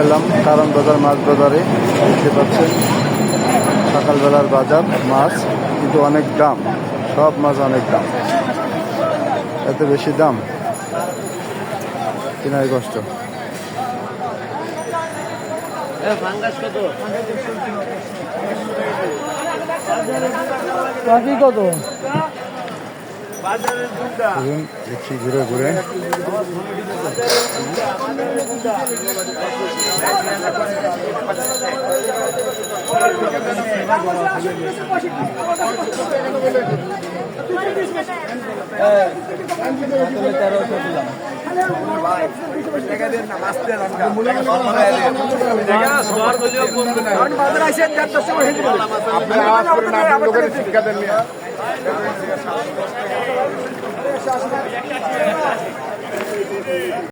এলাম কারণ বাজার মাছ বাজারে। দেখতে পাচ্ছেন সকালবেলার বাজার মাছ, কিন্তু অনেক দাম, সব মাছ অনেক দাম। এত বেশি দাম কেনার কষ্ট। কত দেখছি ঘুরে ঘুরে। শিক্ষা দেন